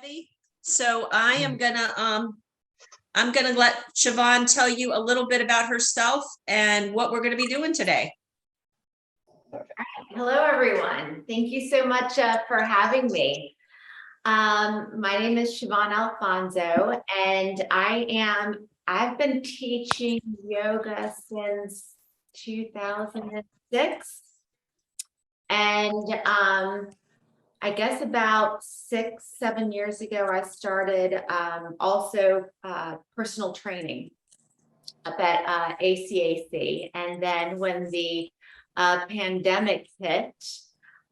Ready? So I'm gonna let Siobhan tell you a little bit about herself and what we're gonna be doing today. Hello, everyone. Thank you so much for having me. My name is Siobhan Alfonso, and I've been teaching yoga since 2006. And I guess about 6-7 years ago, I started also personal training up at ACAC. And then when the pandemic hit,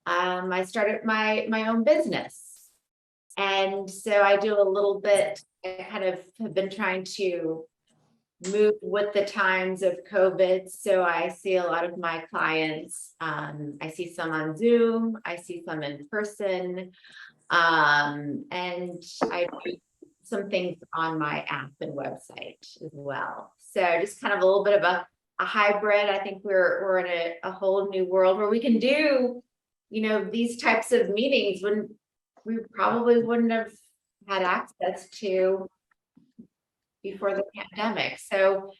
I started my own business. And so I do a little bit, I kind of have been trying to move with the times of COVID. So I see a lot of my clients, I see some on Zoom, I see some in person, and I do some things on my app and website as well. So just kind of a little bit of a hybrid. I think we're in a whole new world where we can do, these types of meetings when we probably wouldn't have had access to before the pandemic. So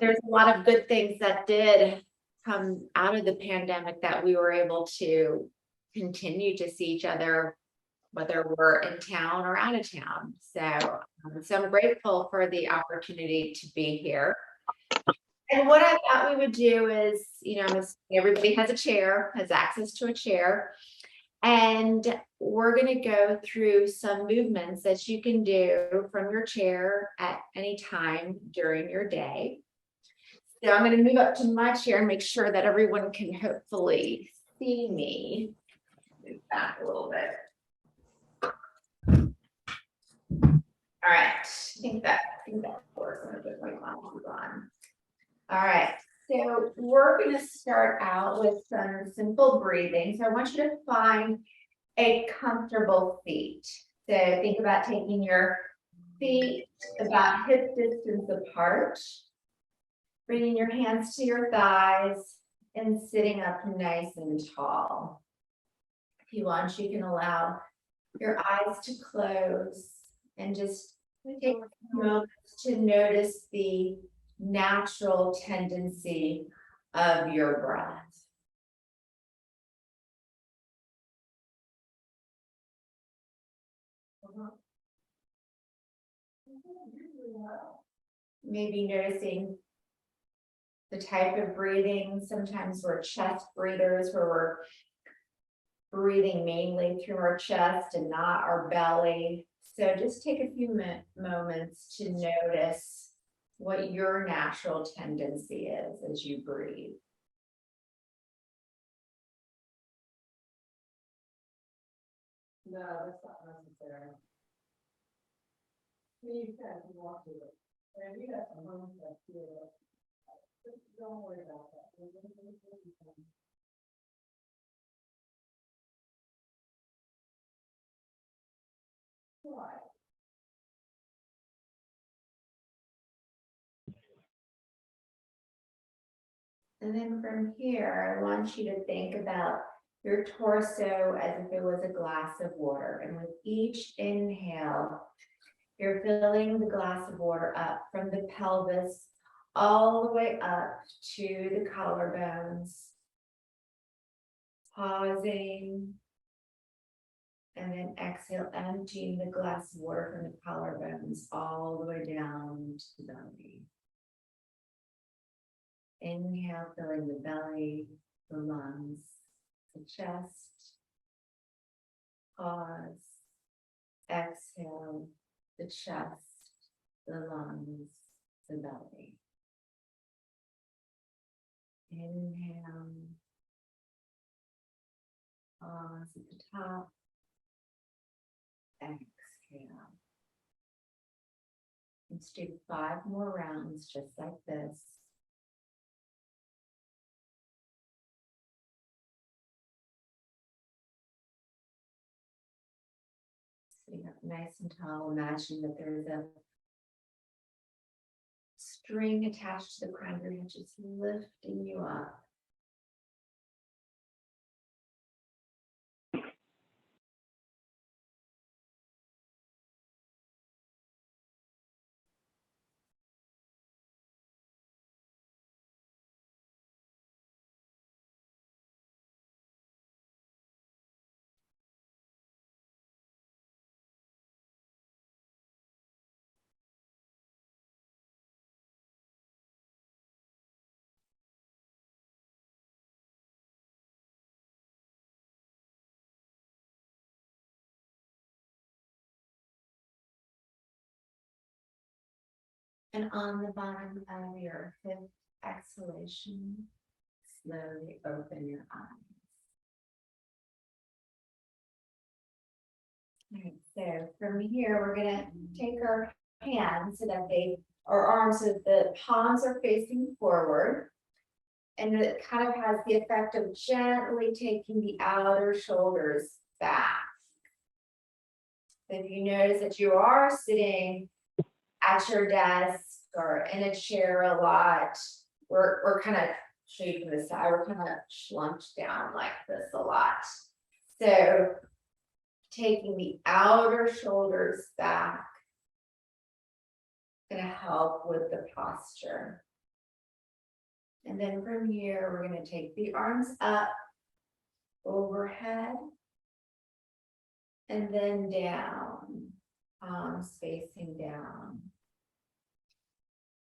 there's a lot of good things that did come out of the pandemic that we were able to continue to see each other, whether we're in town or out of town. So I'm grateful for the opportunity to be here. And what I thought we would do is, everybody has access to a chair. And we're going to go through some movements that you can do from your chair at any time during your day. So I'm going to move up to my chair and make sure that everyone can hopefully see me. Move back a little bit. All right. I think that works. I'm going to put my glasses on. All right. So we're going to start out with some simple breathing. So I want you to find a comfortable seat. So think about taking your feet about hip distance apart, bringing your hands to your thighs, and sitting up nice and tall. If you want, you can allow your eyes to close and just take a moment to notice the natural tendency of your breath. Maybe noticing the type of breathing. Sometimes we're chest breathers, where we're breathing mainly through our chest and not our belly. So just take a few moments to notice what your natural tendency is as you breathe. No, that's not necessary. You can walk to it. And you got some home stuff too. Don't worry about that. Why? And then from here, I want you to think about your torso as if it was a glass of water. And with each inhale, you're filling the glass of water up from the pelvis all the way up to the collarbones. Pausing. And then exhale, emptying the glass of water from the collarbones all the way down to the belly. Inhale, filling the belly, the lungs, the chest. Pause. Exhale, the chest, the lungs, the belly. Inhale. Pause at the top. Exhale. Let's do 5 more rounds just like this. Sitting up nice and tall, imagine that there's a string attached to the crown of your head, just lifting you up. And on the bottom of your fifth exhalation, slowly open your eyes. All right, so from here, we're gonna take our hands so that our arms, so the palms are facing forward. And it kind of has the effect of gently taking the outer shoulders back. So if you notice that you are sitting at your desk or in a chair a lot, we're kind of, show you from the side, we're kind of slumped down like this a lot. So taking the outer shoulders back is going to help with the posture. And then from here, we're going to take the arms up overhead and then down, palms facing down.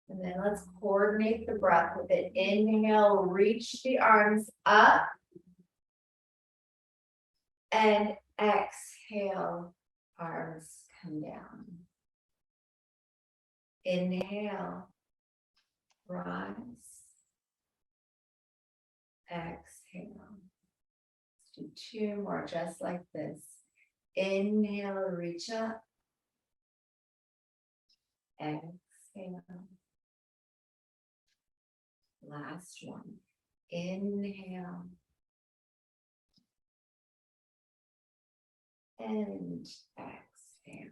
And then let's coordinate the breath with it. Inhale, reach the arms up. And exhale, arms come down. Inhale, rise. Exhale. Let's do two more just like this. Inhale, reach up. Exhale. Last one. Inhale. And exhale.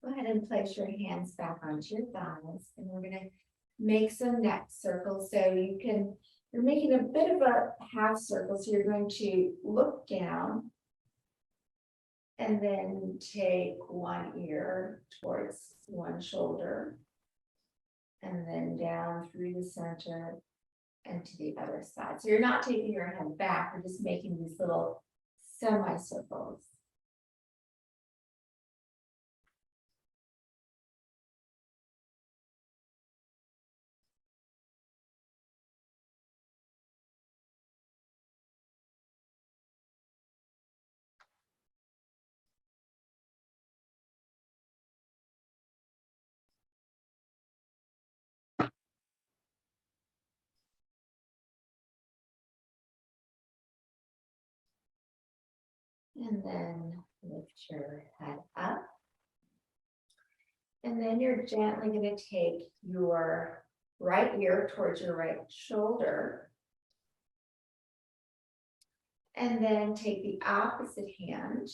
Go ahead and place your hands back onto your thighs, and we're going to make some neck circles. So you're making a bit of a half circle. So you're going to look down and then take one ear towards one shoulder and then down through the center and to the other side. So you're not taking your head back, you're just making these little semicircles. And then lift your head up. And then you're gently going to take your right ear towards your right shoulder. And then take the opposite hand,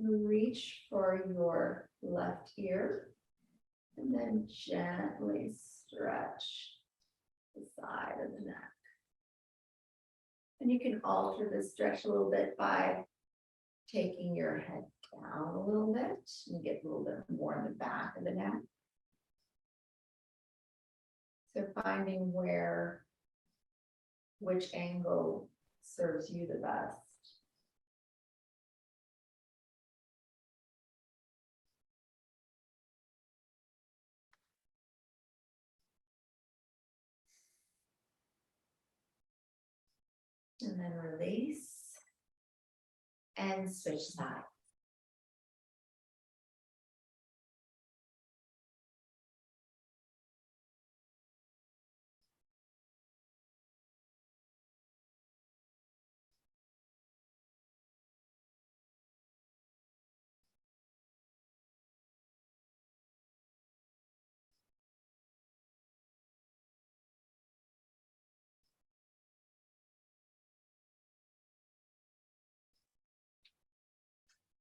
reach for your left ear, and then gently stretch the side of the neck. And you can alter the stretch a little bit by taking your head down a little bit and get a little bit more in the back of the neck. So finding which angle serves you the best. And then release and switch sides.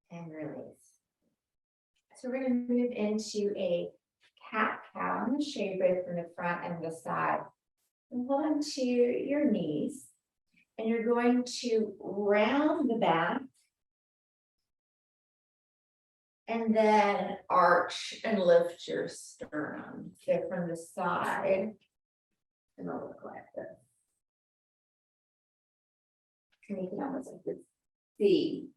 And release. So we're going to move into a cat-cow. I'm going to show you both from the front and the side. And hold on to your knees, and you're going to round the back and then arch and lift your sternum. So from the side, and it'll look like this. And you can almost like this C.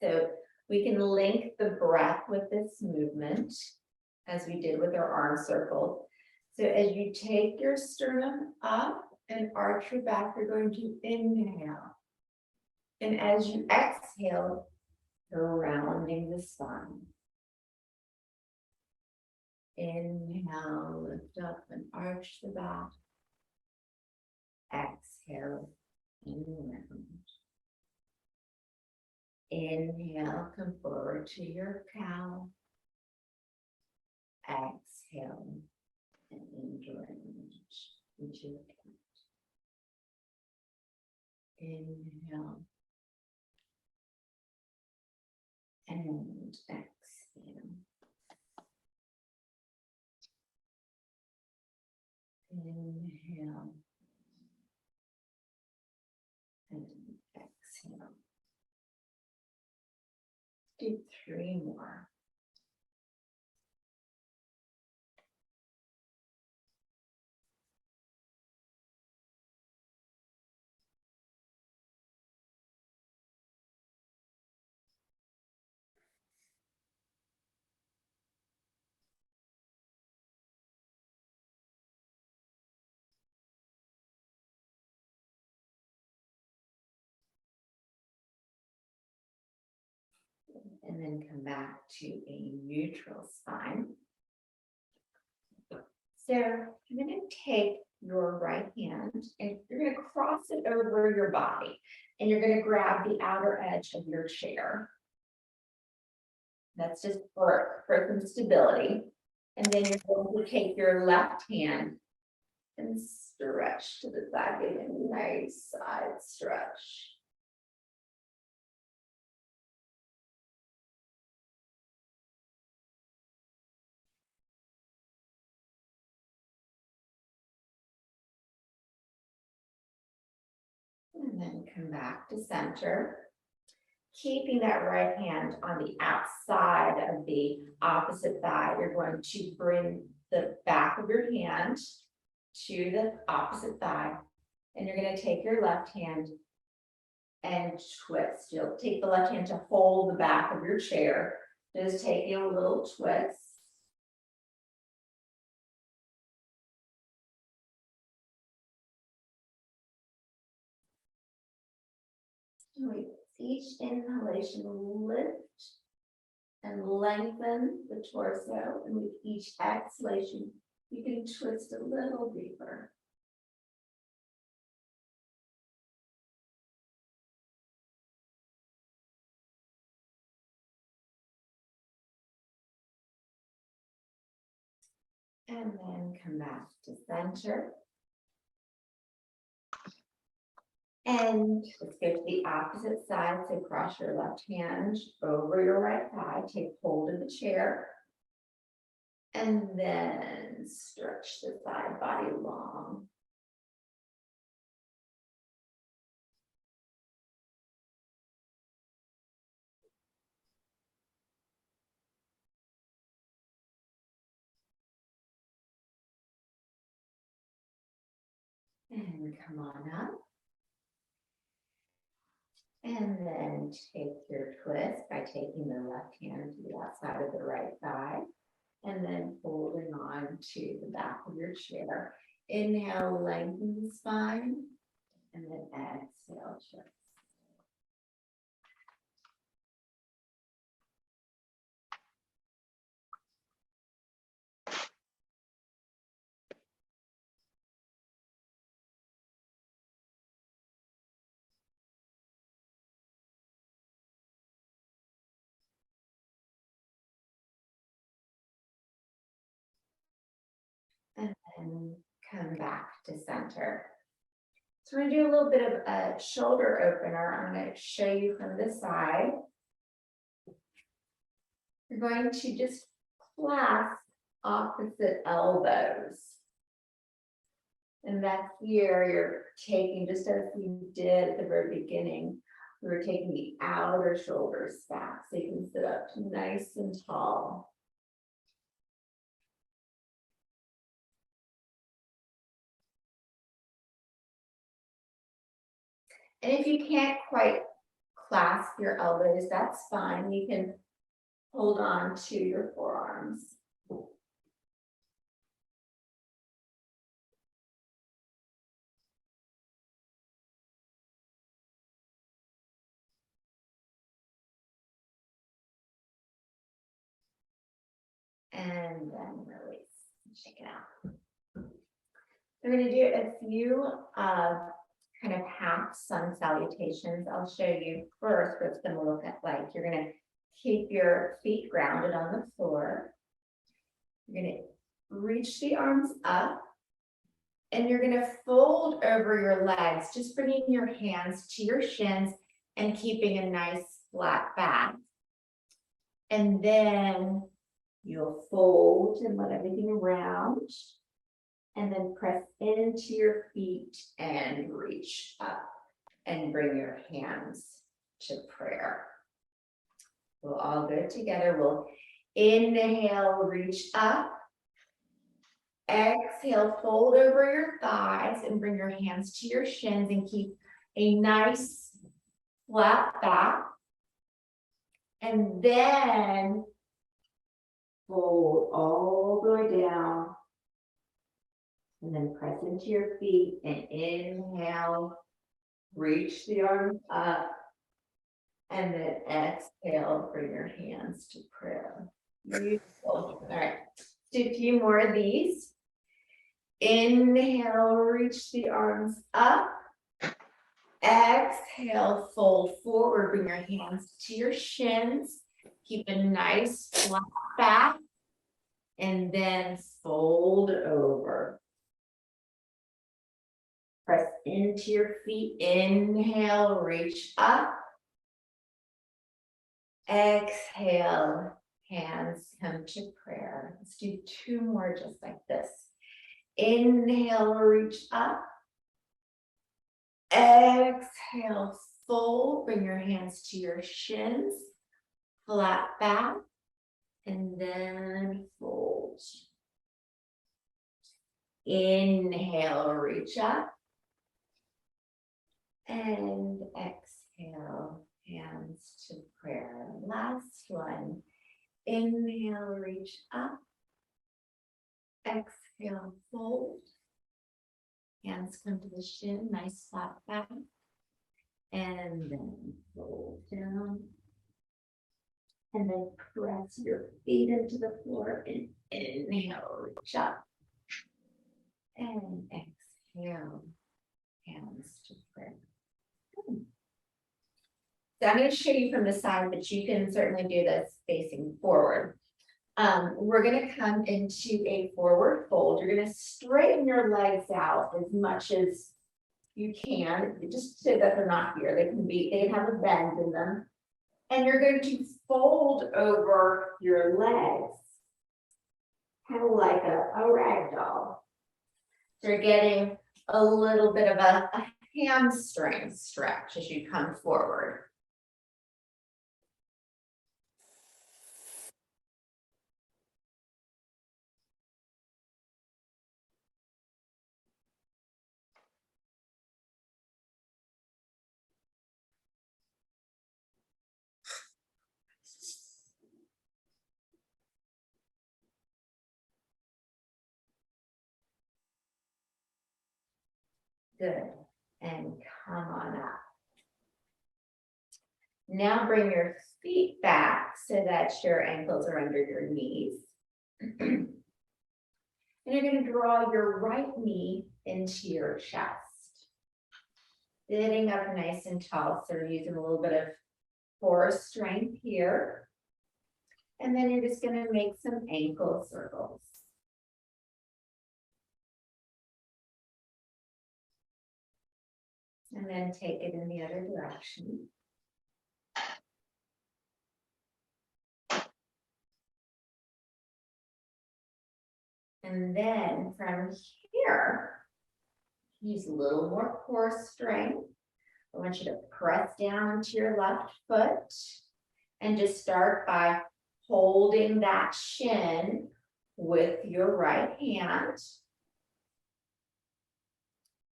So we can link the breath with this movement as we did with our arm circle. So as you take your sternum up and arch your back. You're going to inhale. And as you exhale, you're rounding the spine. Inhale, lift up and arch the back. Exhale, and round. Inhale, come forward to your cow. Exhale, and range into your cat. Inhale, and exhale. Inhale, and exhale. Do 3 more. And then come back to a neutral spine. So you're going to take your right hand and you're going to cross it over your body. And you're going to grab the outer edge of your chair. That's just for some stability. And then you're going to take your left hand and stretch to the side, getting a nice side stretch. And then come back to center. Keeping that right hand on the outside of the opposite thigh, you're going to bring the back of your hand to the opposite thigh. And you're going to take your left hand and twist. You'll take the left hand to hold the back of your chair. Just taking a little twist. With each inhalation, lift and lengthen the torso, and with each exhalation, you can twist a little deeper. And then come back to center. And let's go to the opposite side. So cross your left hand over your right thigh, take hold of the chair, and then stretch the side body long. And come on up. And then take your twist by taking the left hand to the outside of the right thigh. And then holding on to the back of your chair. Inhale, lengthen the spine. And then exhale, twist. And then come back to center. So we're going to do a little bit of a shoulder opener. I'm going to show you from this side. You're going to just clasp opposite elbows. And that's here you're taking, just as we did at the very beginning, we were taking the outer shoulders back so you can sit up nice and tall. And if you can't quite clasp your elbows, that's fine. You can hold on to your forearms. And then release. Shake it out. We're going to do a few kind of half sun salutations. I'll show you first what it's going to look like. You're going to keep your feet grounded on the floor. You're going to reach the arms up. And you're going to fold over your legs, just bringing your hands to your shins and keeping a nice flat back. And then you'll fold and let everything around. And then press into your feet and reach up and bring your hands to prayer. We'll all go together. We'll inhale, reach up. Exhale, fold over your thighs and bring your hands to your shins and keep a nice flat back. And then fold all the way down. And then press into your feet and inhale, reach the arms up. And then exhale, bring your hands to prayer. Beautiful. All right, do a few more of these. Inhale, reach the arms up. Exhale, fold forward, bring your hands to your shins. Keep a nice flat back. And then fold over. Press into your feet. Inhale, reach up. Exhale, hands come to prayer. Let's do two more just like this. Inhale, reach up. Exhale, fold. Bring your hands to your shins. Flat back. And then fold. Inhale, reach up. And exhale, hands to prayer. Last one. Inhale, reach up. Exhale, fold. Hands come to the shin, nice flat back. And then fold down. And then press your feet into the floor and inhale, reach up. And exhale, hands to prayer. So I'm going to show you from the side, but you can certainly do this facing forward. We're going to come into a forward fold. You're going to straighten your legs out as much as you can, just so that they're not here. They can have a bend in them. And you're going to fold over your legs, kind of like a rag doll. So you're getting a little bit of a hamstring stretch as you come forward. Good. And come on up. Now bring your feet back so that your ankles are under your knees. And you're going to draw your right knee into your chest. Sitting up nice and tall, so we're using a little bit of core strength here. And then you're just going to make some ankle circles. And then take it in the other direction. And then from here, use a little more core strength. I want you to press down into your left foot and just start by holding that shin with your right hand.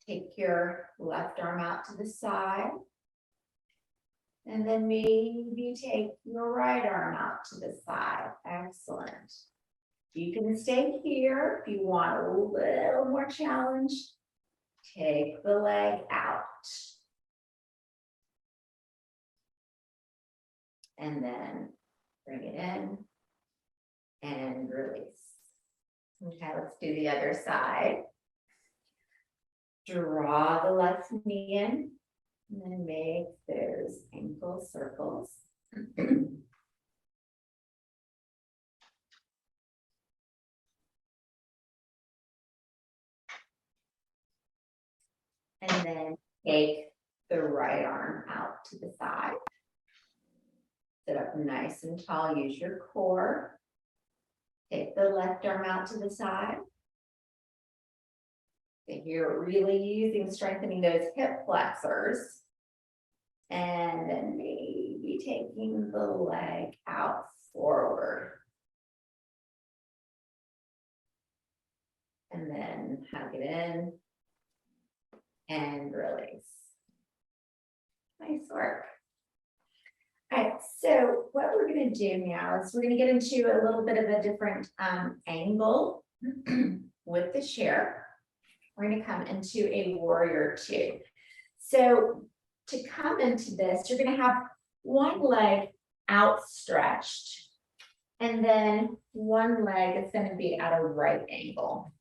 Take your left arm out to the side. And then maybe take your right arm out to the side. Excellent. You can stay here if you want a little more challenge. Take the leg out. And then bring it in. and release. Okay, let's do the other side. Draw the left knee in, and then make those ankle circles. And then take the right arm out to the side. Sit up nice and tall, use your core. Take the left arm out to the side. So you're really strengthening those hip flexors. And then maybe taking the leg out forward. And then hug it in and release. Nice work. All right, so what we're going to do now is we're going to get into a little bit of a different angle with the chair. We're going to come into a warrior two. So to come into this, you're going to have one leg outstretched, and then one leg is going to be at a right angle.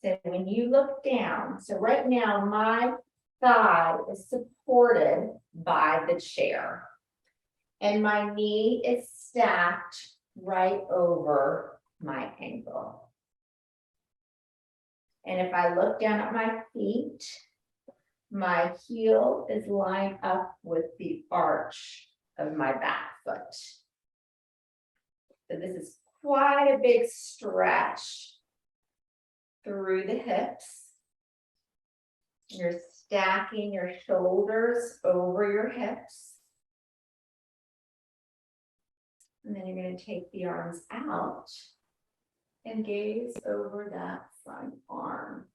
So when you look down, so right now my thigh is supported by the chair, and my knee is stacked right over my ankle. And if I look down at my feet, my heel is lined up with the arch of my back foot. So this is quite a big stretch through the hips. You're stacking your shoulders over your hips. And then you're going to take the arms out and gaze over that front arm.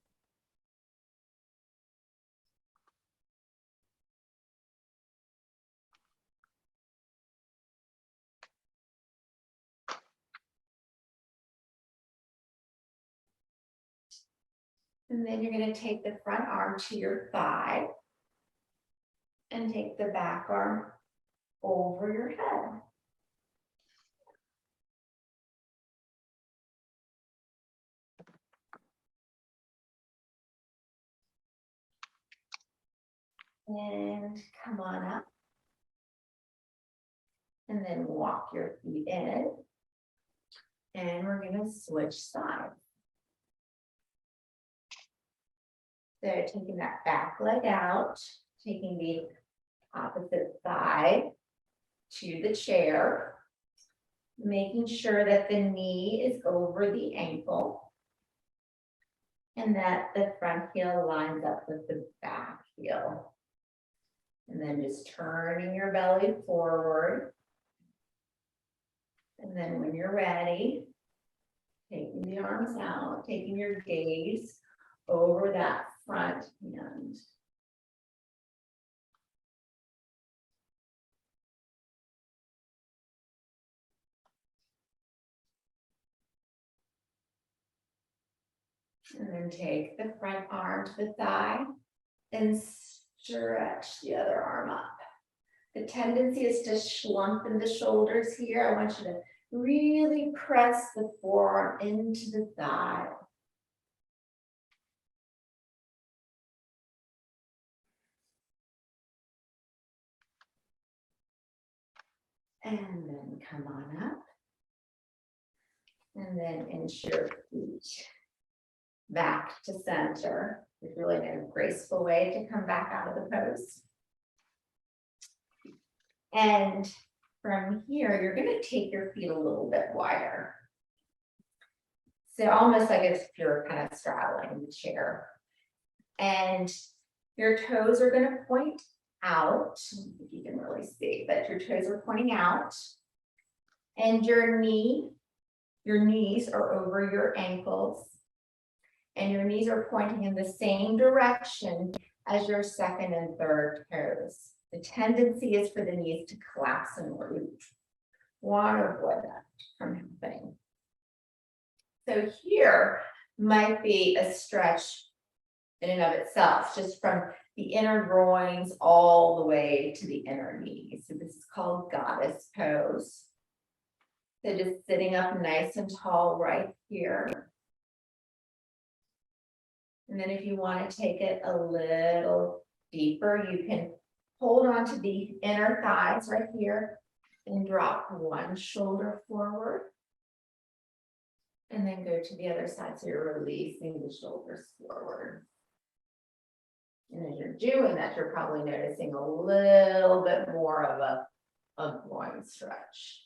And then you're going to take the front arm to your thigh and take the back arm over your head. And come on up. And then walk your feet in. And we're going to switch sides. So taking that back leg out, taking the opposite thigh to the chair, making sure that the knee is over the ankle and that the front heel lines up with the back heel. And then just turning your belly forward. And then when you're ready, taking the arms out, taking your gaze over that front hand. And then take the front arm to the thigh and stretch the other arm up. The tendency is to slump in the shoulders here. I want you to really press the forearm into the thigh. And then come on up. And then inch your feet back to center. It's really a graceful way to come back out of the pose. And from here, you're going to take your feet a little bit wider. So almost like if you're kind of straddling the chair. And your toes are going to point out. If you can really see that your toes are pointing out. And your knees are over your ankles. And your knees are pointing in the same direction as your second and third toes. The tendency is for the knees to collapse and root. Want to avoid that from happening. So here might be a stretch in and of itself, just from the inner groins all the way to the inner knees. So this is called goddess pose. So just sitting up nice and tall right here. And then if you want to take it a little deeper, you can hold on to the inner thighs right here and drop one shoulder forward. And then go to the other side, so you're releasing the shoulders forward. And as you're doing that, you're probably noticing a little bit more of a groin stretch.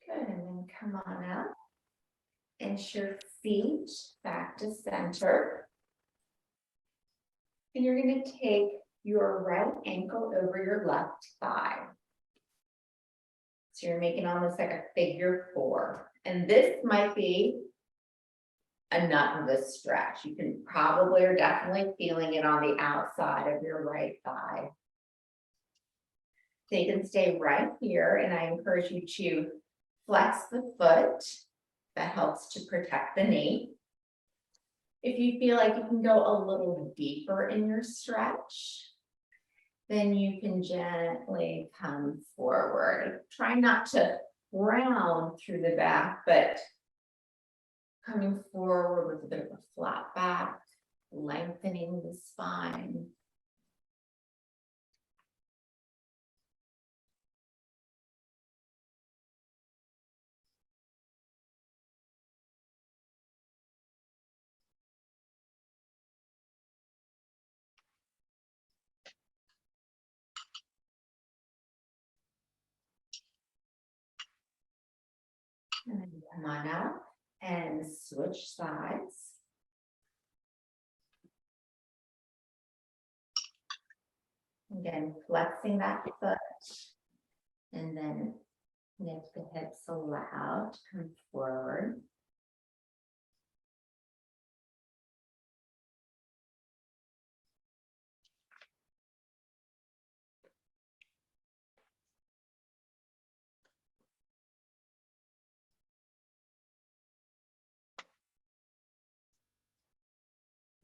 Good, and then come on up. Inch your feet back to center. And you're going to take your right ankle over your left thigh. So you're making almost like a figure four. And this might be enough of a stretch. You can probably or definitely feeling it on the outside of your right thigh. So you can stay right here, and I encourage you to flex the foot. That helps to protect the knee. If you feel like you can go a little deeper in your stretch, then you can gently come forward. Try not to round through the back, but coming forward with a bit of a flat back, lengthening the spine. And then come on up and switch sides. Again, flexing that foot. And then lift the hips aloud, come forward.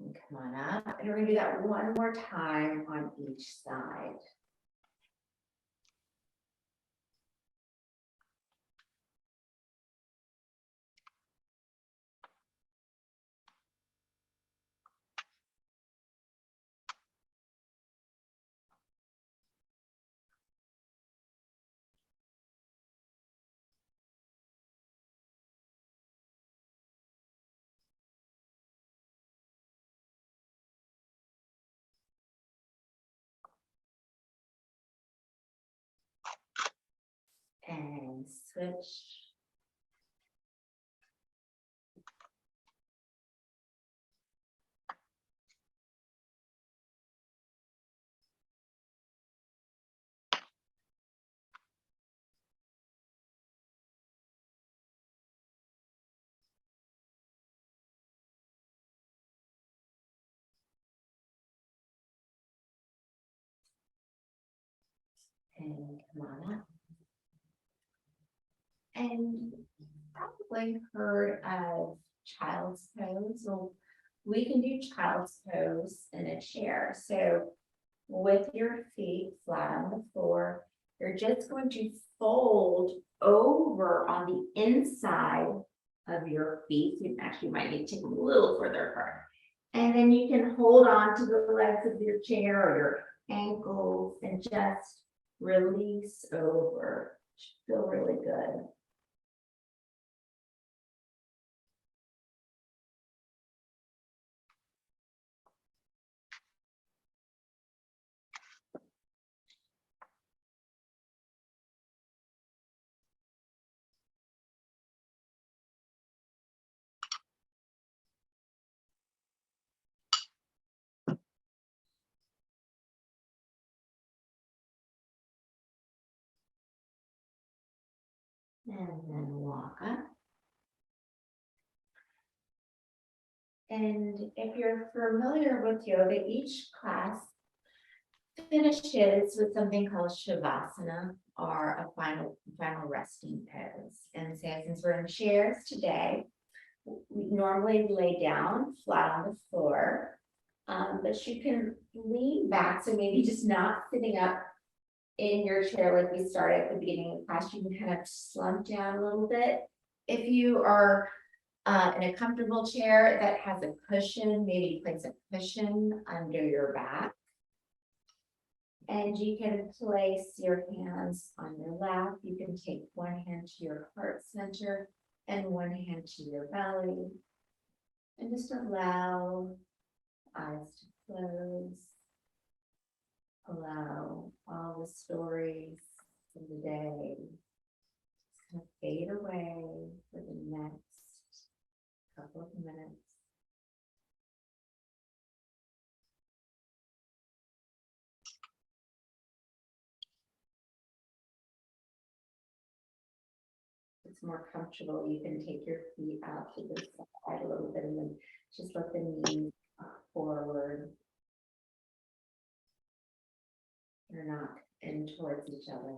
And come on up, and we're gonna do that one more time on each side. And switch. And come on up. And probably heard of child's pose. Well, we can do child's pose in a chair. So with your feet flat on the floor, you're just going to fold over on the inside of your feet. You actually might need to take them a little further apart. And then you can hold on to the legs of your chair or your ankles and just release over. Should feel really good. And then walk up. And if you're familiar with yoga, each class finishes with something called Shavasana, or a final resting pose. And so since we're in chairs today, we normally lay down flat on the floor, but you can lean back, so maybe just not sitting up in your chair like we started at the beginning of the class. You can kind of slump down a little bit. If you are in a comfortable chair that has a cushion, maybe place a cushion under your back. And you can place your hands on your lap. You can take one hand to your heart center and one hand to your belly. And just allow eyes to close. Allow all the stories of the day to kind of fade away for the next couple of minutes. It's more comfortable, you can take your feet out to the side a little bit and then just let the knees forward. They're not in towards each other.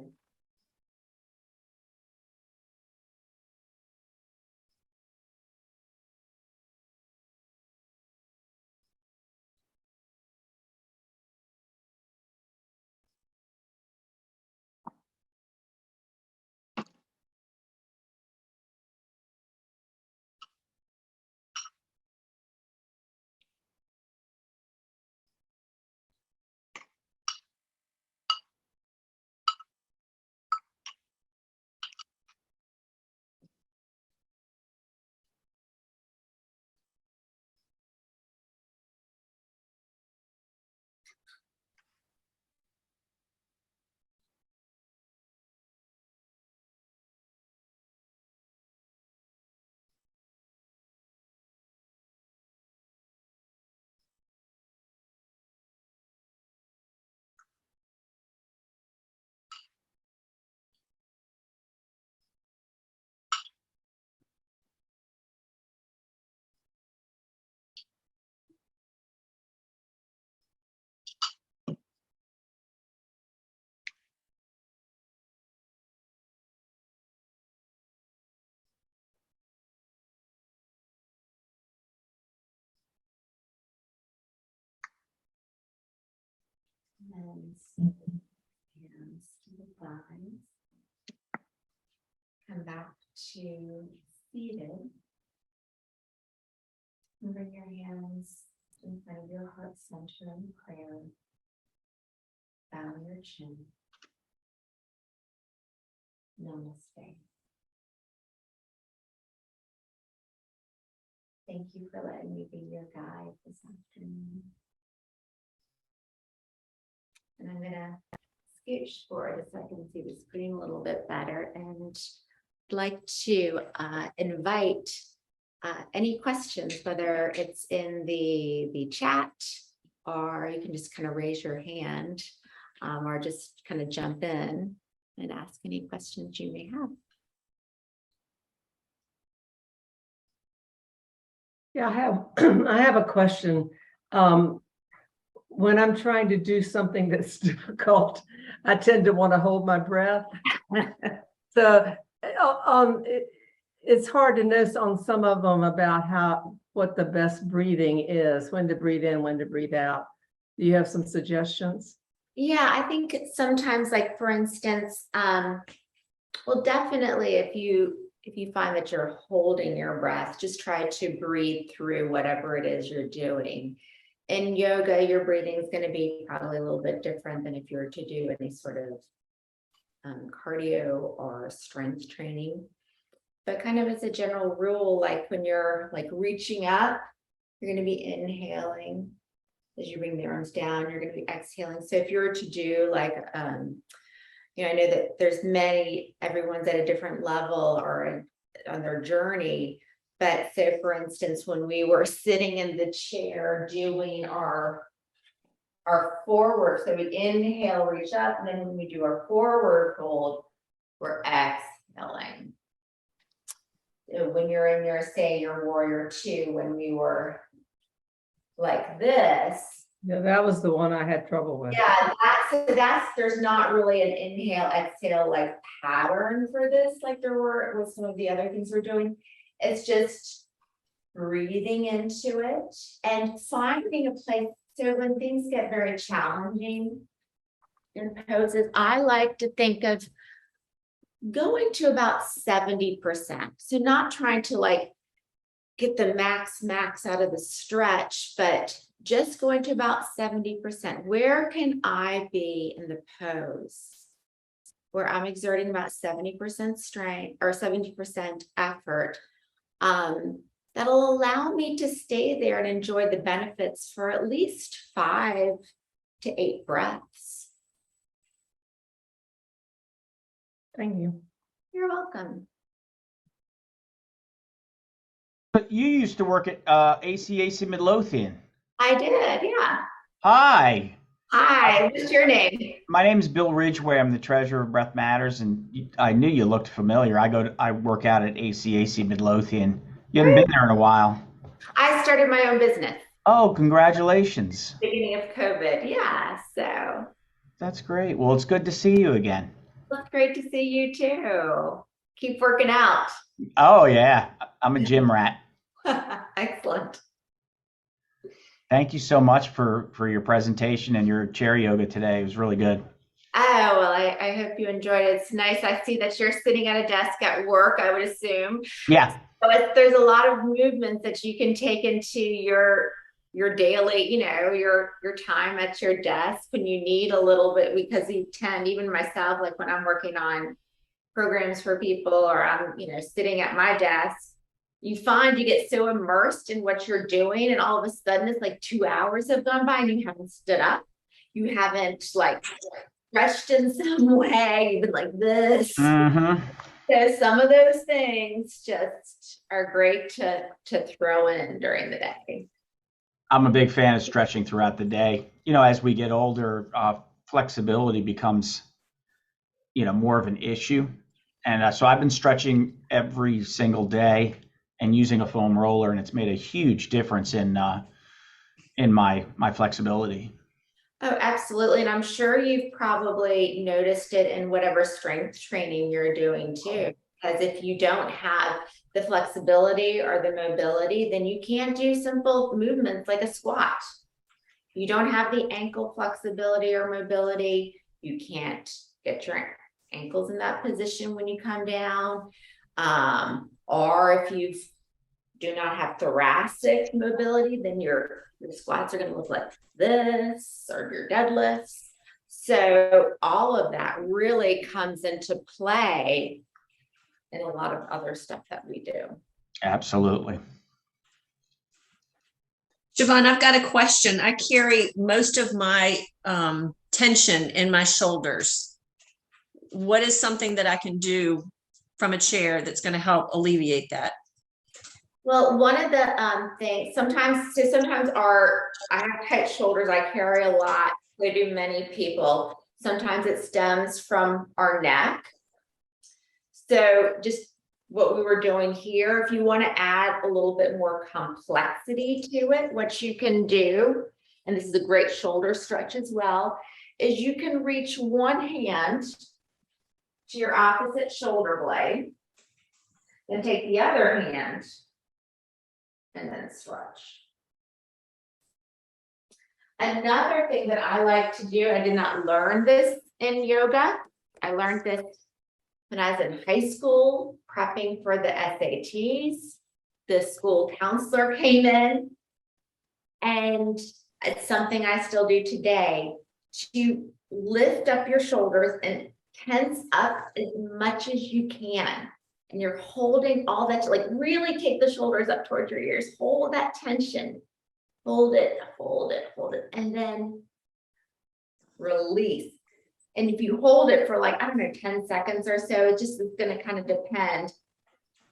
And hands to the thighs. Come back to seated. And bring your hands in front of your heart center in prayer. Bow your chin. Namaste. Thank you for letting me be your guide this afternoon. And I'm gonna scooch forward so I can see the screen a little bit better, and I'd like to invite any questions, whether it's in the chat, or you can just kind of raise your hand, or just kind of jump in and ask any questions you may have. Yeah, I have a question. When I'm trying to do something that's difficult, I tend to want to hold my breath. So it's hard to know on some of them about what the best breathing is, when to breathe in, when to breathe out. Do you have some suggestions? Yeah, I think sometimes, like for instance, well, definitely if you find that you're holding your breath, just try to breathe through whatever it is you're doing. In yoga, your breathing is going to be probably a little bit different than if you were to do any sort of cardio or strength training. But kind of as a general rule, like when you're like reaching up, you're going to be inhaling. As you bring the arms down, you're going to be exhaling. So if you were to do like, I know that there's everyone's at a different level or on their journey. But so for instance, when we were sitting in the chair doing our forward, so we inhale, reach up, and then when we do our forward fold, we're exhaling. when you're in your, say, your warrior two, when we were like this. Yeah, that was the one I had trouble with. Yeah, there's not really an inhale, exhale like pattern for this, like there were with some of the other things we're doing. It's just breathing into it and finding a place. So when things get very challenging in poses, I like to think of going to about 70%. So not trying to like get the max out of the stretch, but just going to about 70%. Where can I be in the pose where I'm exerting about 70% strength or 70% effort? That'll allow me to stay there and enjoy the benefits for at least 5 to 8 breaths. Thank you. You're welcome. But you used to work at ACAC Midlothian. I did, yeah. Hi, Hi, what's your name? my name is Bill Ridgway. I'm the treasurer of Breathmatters, and I knew you looked familiar. I work out at ACAC Midlothian. You haven't been there in a while. I started my own business Oh, congratulations. beginning of COVID. Yeah, so That's great. Well, it's good to see you again. it's great to see you too. Keep working out. Oh, yeah. I'm a gym rat. Excellent. Thank you so much for your presentation and your chair yoga today. It was really good. Oh, well, I hope you enjoyed it. It's nice. I see that you're sitting at a desk at work, I would assume. Yeah, So there's a lot of movements that you can take into your daily, your time at your desk when you need a little bit, because you tend, even myself, like when I'm working on programs for people or I'm, sitting at my desk, you find you get so immersed in what you're doing, and all of a sudden it's like 2 hours have gone by and you haven't stood up. You haven't like stretched in some way. You've been like this. mm-hmm. So some of those things just are great to throw in during the day. I'm a big fan of stretching throughout the day. As we get older, flexibility becomes, more of an issue. And so I've been stretching every single day and using a foam roller, and it's made a huge difference in my flexibility. Oh, absolutely. And I'm sure you've probably noticed it in whatever strength training you're doing too. Because if you don't have the flexibility or the mobility, then you can't do simple movements like a squat. You don't have the ankle flexibility or mobility. You can't get your ankles in that position when you come down. Or if you do not have thoracic mobility, then your squats are going to look like this, or your deadlifts. So all of that really comes into play in a lot of other stuff that we do. Absolutely. Siobhan, I've got a question. I carry most of my tension in my shoulders. What is something that I can do from a chair that's going to help alleviate that? Well, one of the things, sometimes I have tight shoulders, I carry a lot, so do many people. Sometimes it stems from our neck. So just what we were doing here, if you want to add a little bit more complexity to it, what you can do, and this is a great shoulder stretch as well, is you can reach one hand to your opposite shoulder blade, then take the other hand and then stretch. Another thing that I like to do, I did not learn this in yoga. I learned this when I was in high school, prepping for the SATs. The school counselor came in, and it's something I still do today, to lift up your shoulders and tense up as much as you can. And you're holding all that, like really take the shoulders up towards your ears, hold that tension, hold it, and then release. And if you hold it for like, 10 seconds or so, it just is going to kind of depend.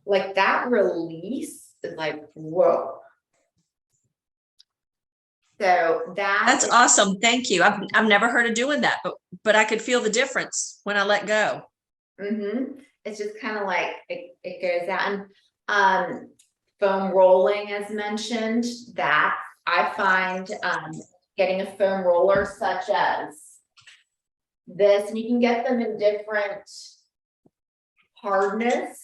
Like that release is like, whoa. So That's awesome. Thank you. I've never heard of doing that, but I could feel the difference when I let go. It's just kind of like it goes out. Foam rolling, as mentioned, that I find getting a foam roller such as this, and you can get them in different hardness.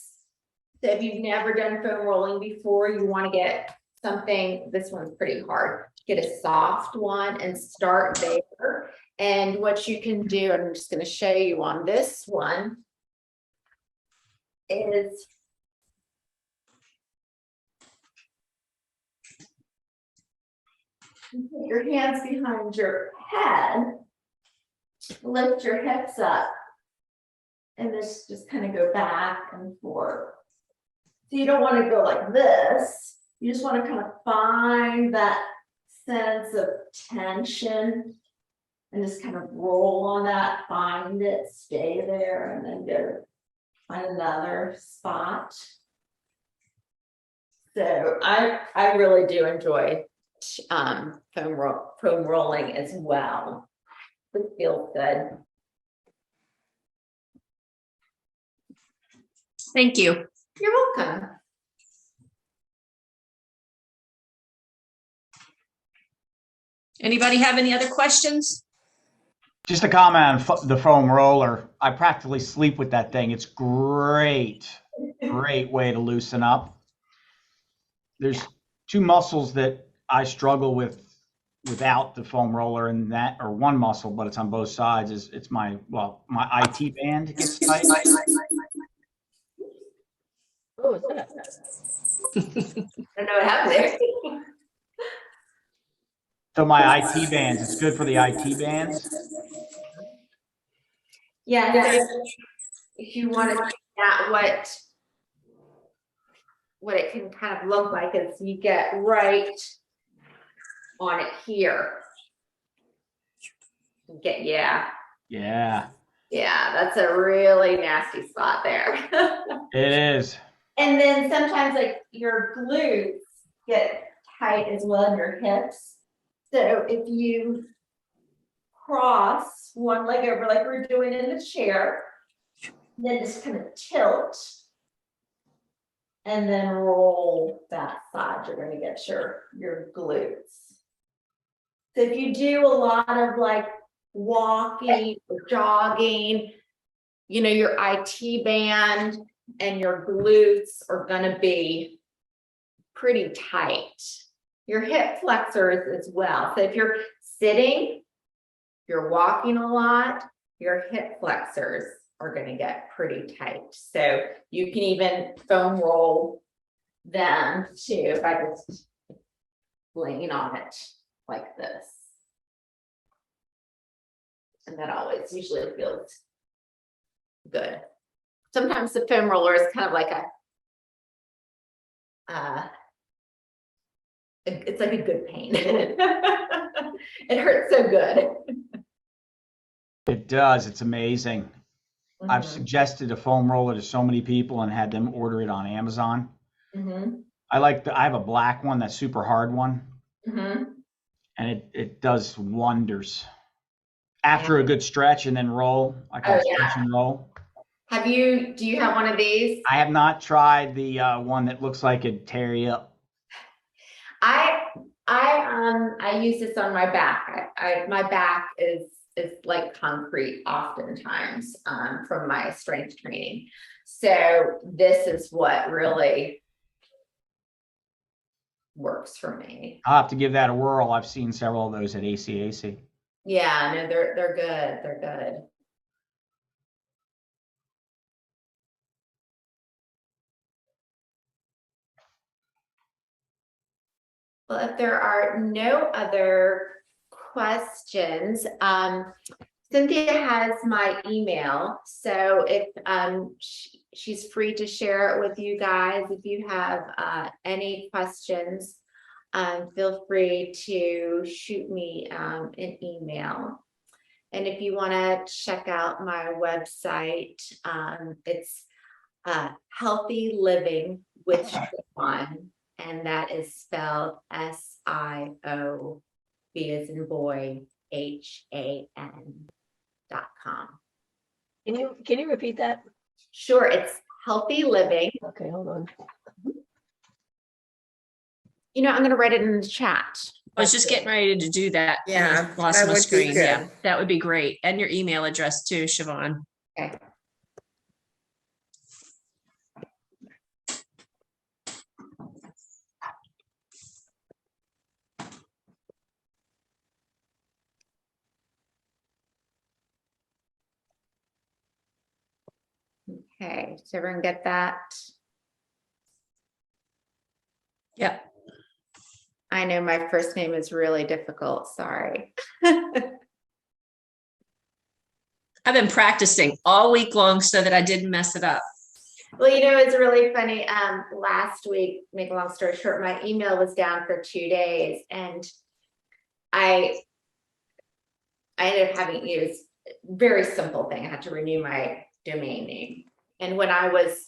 So if you've never done foam rolling before, you want to get something, this one's pretty hard, get a soft one and start there. And what you can do, I'm just going to show you on this one, is you put your hands behind your head, lift your hips up, and this just kind of go back and forth. So you don't want to go like this. You just want to kind of find that sense of tension and just kind of roll on that, find it, stay there, and then go find another spot. So I really do enjoy foam rolling as well. It feels good. Thank you. You're welcome. Anybody have any other questions? Just a comment on the foam roller. I practically sleep with that thing. It's great way to loosen up. There's two muscles that I struggle with without the foam roller, and that, or one muscle, but it's on both sides. It's my IT band gets tight. Oh, what's that? I don't know what happened there. So my IT bands, it's good for the IT bands. Yeah, so if you want to see that, what it can kind of look like is you get right on it here. Yeah, that's a really nasty spot there. It is. And then sometimes like your glutes get tight as well in your hips. So if you cross one leg over like we're doing in the chair, then just kind of tilt and then roll that side, you're going to get your glutes. So if you do a lot of like walking or jogging, you know, your IT band and your glutes are going to be pretty tight. Your hip flexors as well. So if you're sitting, you're walking a lot, your hip flexors are going to get pretty tight. So you can even foam roll them too, if I just lean on it like this. And that always usually feels good. Sometimes the foam roller is kind of like it's like a good pain. It hurts so good. It does. It's amazing. Mm-hmm. I've suggested a foam roller to so many people and had them order it on Amazon. Mm-hmm. I have a black one, that super hard one. Mm-hmm. And it does wonders. After a good stretch and then roll. I call it stretch and roll. Do you have one of these? I have not tried the one that looks like it'd tear you up. I use this on my back. My back is like concrete oftentimes from my strength training. So this is what really works for me. I'll have to give that a whirl. I've seen several of those at ACAC. Yeah, no, they're good. They're good. Well, if there are no other questions, Cynthia has my email. So if she's free to share it with you guys. If you have any questions, feel free to shoot me an email. And if you want to check out my website, it's Healthy Living with Siobhan. And that is spelled SIOB as in boy, HAN.com. Can you repeat that? Sure, it's Healthy Living. Okay, hold on. You know, I'm going to write it in the chat. I was just getting ready to do that. and I Yeah, lost that my would be screen. Yeah, good. that would be great. And your email address too, Siobhan. Okay. Okay, so everyone get that? Yep. I know my first name is really difficult, sorry. I've been practicing all week long so that I didn't mess it up. Well, you know, it's really funny. Last week, make a long story short, my email was down for 2 days and I ended up having to use a very simple thing. I had to renew my domain name. And when I was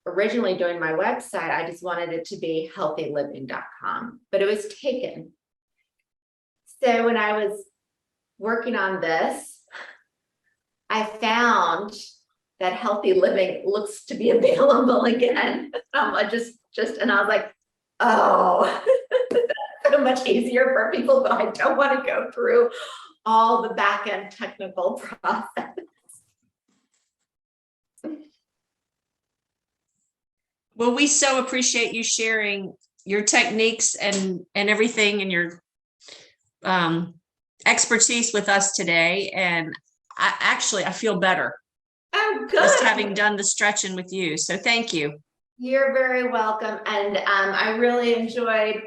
originally doing my website, I just wanted it to be healthyliving.com, but it was taken. So when I was working on this, I found that Healthy Living looks to be available again. I just, and I was like, oh, that's so much easier for people, but I don't want to go through all the back end technical process. Well, we so appreciate you sharing your techniques and everything and your expertise with us today. And I feel better Oh, good. just having done the stretching with you. So thank you. You're very welcome. And I really enjoyed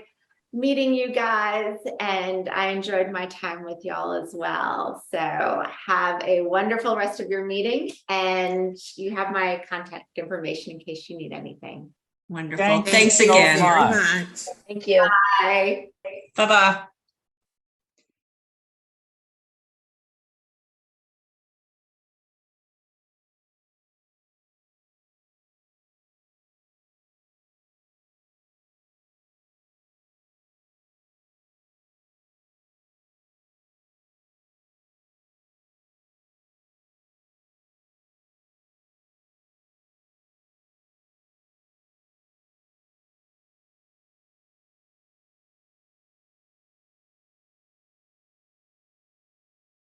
meeting you guys and I enjoyed my time with y'all as well. So have a wonderful rest of your meeting and you have my contact information in case you need anything. Wonderful. Thank you Thanks so again. much. Very much. Thank you. Bye. Bye-bye.